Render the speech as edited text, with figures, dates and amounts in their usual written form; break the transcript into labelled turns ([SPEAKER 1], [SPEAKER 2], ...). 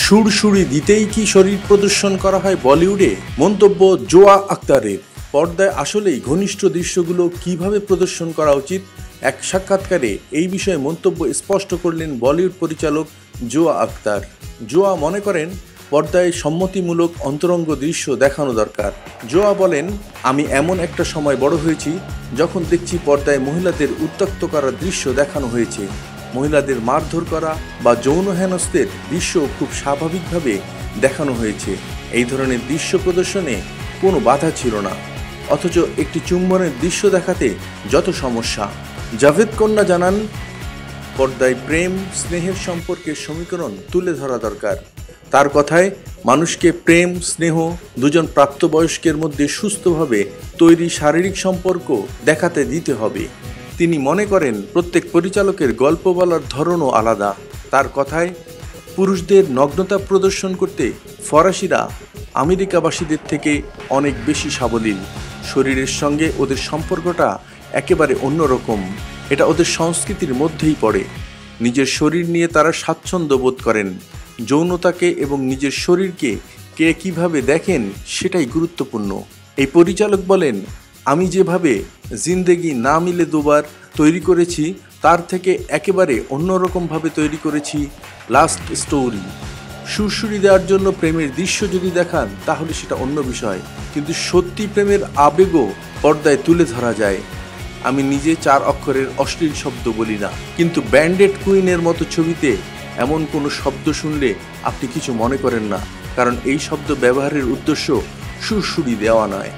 [SPEAKER 1] সুরসুরি দিতেই কি শরীর প্রদর্শন করা হয় বলিউডে? মন্তব্য জোয়া আক্তারের। পর্দায় আসলেই ঘনিষ্ঠ দৃশ্যগুলো কিভাবে প্রদর্শন করা উচিত? এক সাক্ষাৎকারে এই বিষয়ে মন্তব্য স্পষ্ট করলেন বলিউড পরিচালক জোয়া আক্তার। জোয়া মনে করেন পর্দায় সম্মতিমূলক অন্তরঙ্গ দৃশ্য দেখানো দরকার। জোয়া বলেন, আমি এমন একটা সময় বড় হয়েছি যখন দেখছি পর্দায় মহিলাদের উত্ত্যক্ত করার দৃশ্য দেখানো হয়েছে। মহিলাদের মারধর করা বা যৌন হেনস্থার দৃশ্য খুব স্বাভাবিকভাবে দেখানো হয়েছে। এই ধরনের দৃশ্য প্রদর্শনে কোনো বাধা ছিল না, অথচ একটি চুম্বনের দৃশ্য দেখাতে যত সমস্যা। জাভেদ কন্যা জানান, পর্দায় প্রেম স্নেহের সম্পর্কের সমীকরণ তুলে ধরা দরকার। তার কথায়, মানুষকে প্রেম স্নেহ দুজন প্রাপ্তবয়স্কের মধ্যে সুস্থভাবে তৈরি শারীরিক সম্পর্ক দেখাতে দিতে হবে। তিনি মনে করেন প্রত্যেক পরিচালকের গল্প বলার ধরনও আলাদা। তার কথায়, পুরুষদের নগ্নতা প্রদর্শন করতে ফরাসিরা আমেরিকাবাসীদের থেকে অনেক বেশি সাবলীল। শরীরের সঙ্গে ওদের সম্পর্কটা একেবারে অন্যরকম। এটা ওদের সংস্কৃতির মধ্যেই পড়ে। নিজের শরীর নিয়ে তারা স্বাচ্ছন্দ্য বোধ করেন। যৌনতাকে এবং নিজের শরীরকে কে কিভাবে দেখেন সেটাই গুরুত্বপূর্ণ। এই পরিচালক বলেন, আমি যেভাবে জিন্দেগি না মিলে দুবার তৈরি করেছি তার থেকে একেবারে অন্যরকমভাবে তৈরি করেছি লাস্ট স্টোরি। সুরসুরি দেওয়ার জন্য প্রেমের দৃশ্য যদি দেখান তাহলে সেটা অন্য বিষয়, কিন্তু সত্যি প্রেমের আবেগও পর্দায় তুলে ধরা যায়। আমি নিজে 4 অক্ষরের অশ্লীল শব্দ বলি না, কিন্তু ব্যান্ডেড কুইনের মতো ছবিতে এমন কোনো শব্দ শুনলে আপনি কিছু মনে করেন না, কারণ এই শব্দ ব্যবহারের উদ্দেশ্য সুরসুরি দেওয়া নয়।